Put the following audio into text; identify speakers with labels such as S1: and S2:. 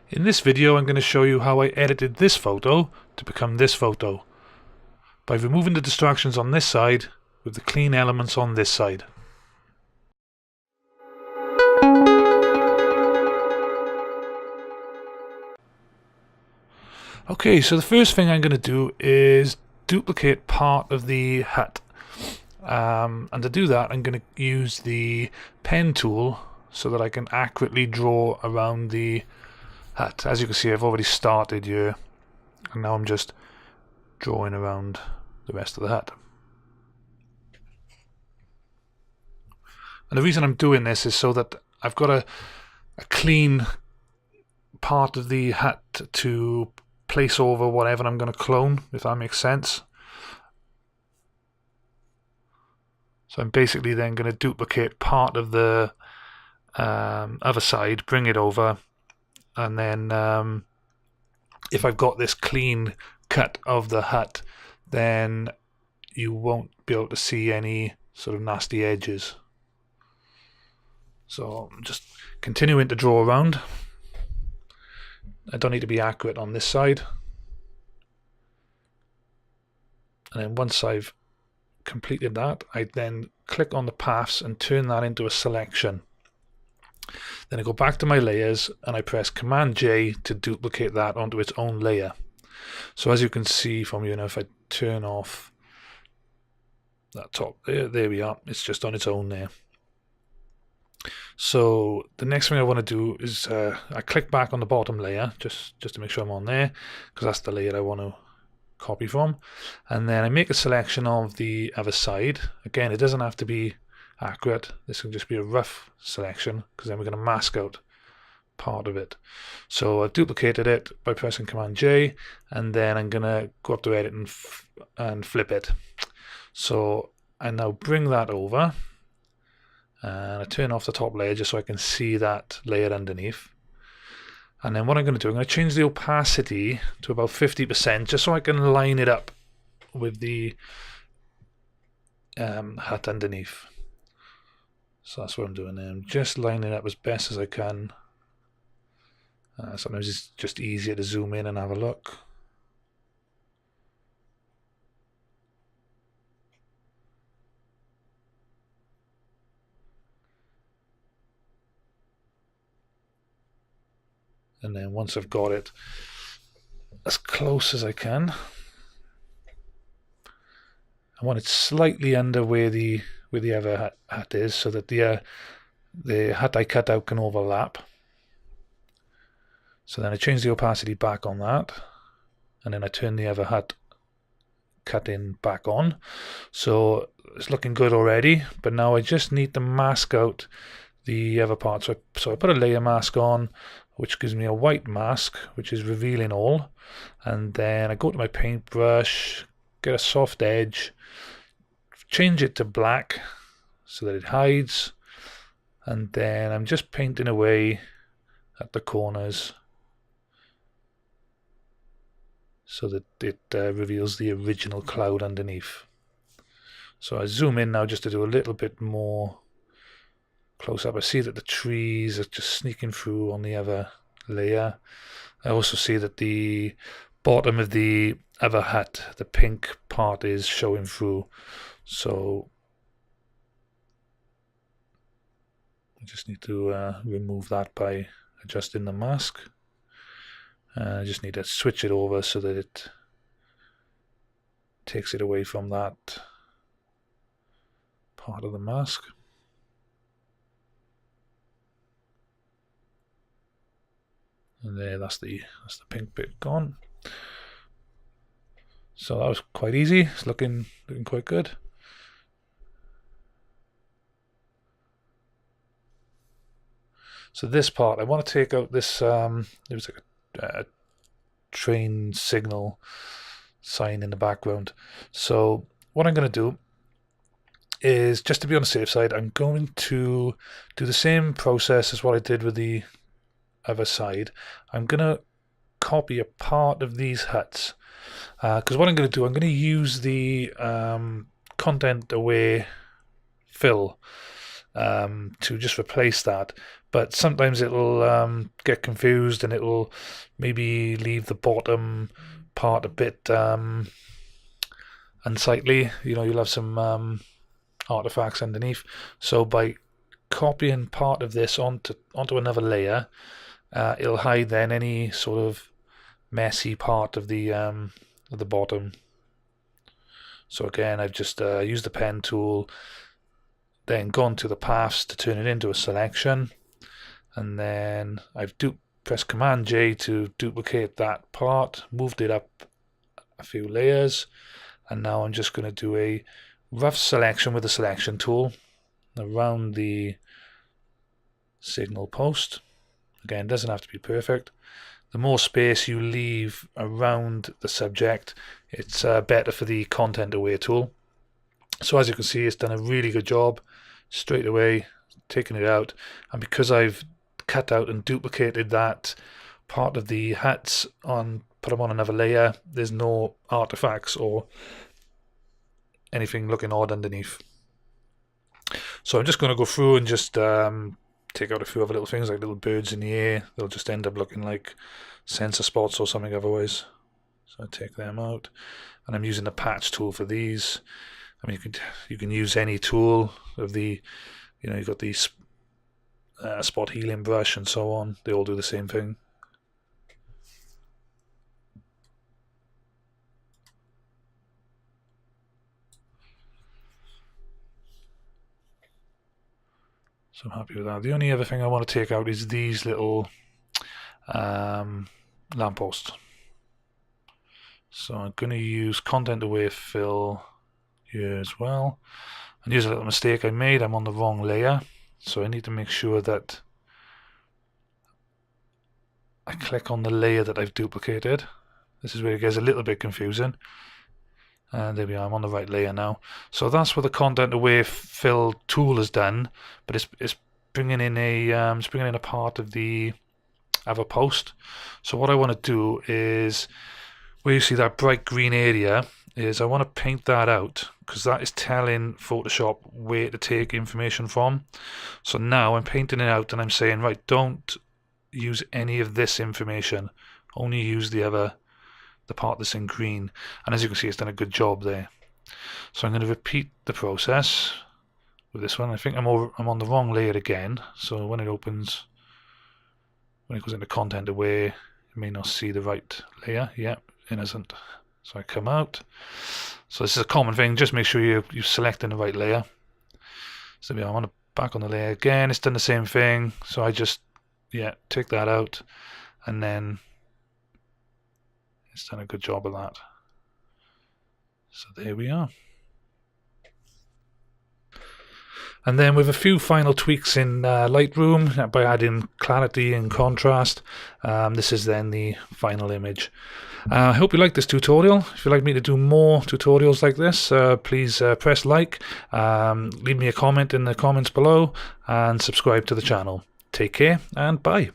S1: In this video I'm going to show you how I edited this photo to become this photo by removing the distractions on this side with the clean elements on this side. Okay, so the first thing I'm going to do is duplicate part of the hut. And to do that I'm going to use the pen tool so that I can accurately draw around the hut. As you can see, I've already started here and now I'm just drawing around the rest of the hut. And the reason I'm doing this is so that I've got a clean part of the hut to place over whatever I'm going to clone, if that makes sense. So I'm basically then going to duplicate part of the other side, bring it over, and then if I've got this clean cut of the hut, then you won't be able to see any sort of nasty edges. So I'm just continuing to draw around. I don't need to be accurate on this side. And then once I've completed that, I then click on the paths and turn that into a selection. Then I go back to my layers and I press Command J to duplicate that onto its own layer. So as you can see from here, if I turn off that top there we are, it's just on its own there. So the next thing I want to do is I click back on the bottom layer just to make sure I'm on there, because that's the layer I want to copy from, and then I make a selection of the other side. Again, it doesn't have to be accurate, this can just be a rough selection, because then we're going to mask out part of it. So I've duplicated it by pressing Command J, and then I'm going to go up to edit and flip it. So I now bring that over and I turn off the top layer just so I can see that layer underneath. And then what I'm going to do, I'm going to change the opacity to about 50% just so I can line it up with the hut underneath. So that's what I'm doing there. I'm just lining it up as best as I can. Sometimes it's just easier to zoom in and have a look. And then once I've got it as close as I can, I want it slightly under where the other hut is, so that the hut I cut out can overlap. So then I change the opacity back on that, and then I turn the other hut cut in back on. So it's looking good already, but now I just need to mask out the other part. So I put a layer mask on, which gives me a white mask, which is revealing all. And then I go to my paintbrush, get a soft edge, change it to black so that it hides. And then I'm just painting away at the corners so that it reveals the original cloud underneath. So I zoom in now just to do a little bit more close up. I see that the trees are just sneaking through on the other layer. I also see that the bottom of the other hut, the pink part, is showing through. So I just need to remove that by adjusting the mask. I just need to switch it over so that it takes it away from that part of the mask. And there, that's the pink bit gone. So that was quite easy. It's looking quite good. So this part, I want to take out this. There was like a train signal sign in the background. So what I'm going to do is, just to be on the safe side, I'm going to do the same process as what I did with the other side. I'm going to copy a part of these huts, because what I'm going to do, I'm going to use the content aware fill to just replace that. But sometimes it'll get confused and it'll maybe leave the bottom part a bit unsightly. You'll have some artifacts underneath. So by copying part of this onto another layer, it'll hide then any sort of messy part of the bottom. So again, I've just used the pen tool, then gone to the paths to turn it into a selection, and then I've pressed Command J to duplicate that part, moved it up a few layers, and now I'm just going to do a rough selection with the selection tool around the signal post. Again, doesn't have to be perfect. The more space you leave around the subject, it's better for the content away tool. So as you can see, it's done a really good job straight away, taking it out. And because I've cut out and duplicated that part of the hats put them on another layer, there's no artifacts or anything looking odd underneath. So I'm just going to go through and just take out a few other little things like little birds in the air. They'll just end up looking like sensor spots or something otherwise. So I take them out, and I'm using the patch tool for these. I mean, you can use any tool of the, you've got these spot healing brush and so on. They all do the same thing. So I'm happy with that. The only other thing I want to take out is these little lampposts. So I'm going to use content away fill here as well. And here's a little mistake I made. I'm on the wrong layer. So I need to make sure that I click on the layer that I've duplicated. This is where it gets a little bit confusing. And there we are, I'm on the right layer now. So that's what the content away fill tool has done, but it's bringing in a part of the other post. So what I want to do is, where you see that bright green area, is I want to paint that out, because that is telling Photoshop where to take information from. So now I'm painting it out and I'm saying, right, don't use any of this information, only use the part that's in green. And as you can see, it's done a good job there. So I'm going to repeat the process with this one. I think I'm on the wrong layer again. So when it opens, when it goes into content away, you may not see the right layer. Yep, it isn't. So I come out. So this is a common thing. Just make sure you're selecting the right layer. So I'm on back on the layer again. It's done the same thing. So I just take that out, and then it's done a good job of that. So there we are. And then with a few final tweaks in Lightroom, by adding clarity and contrast, this is then the final image. I hope you liked this tutorial. If you'd like me to do more tutorials like this, please press like, leave me a comment in the comments below, and subscribe to the channel. Take care, and bye.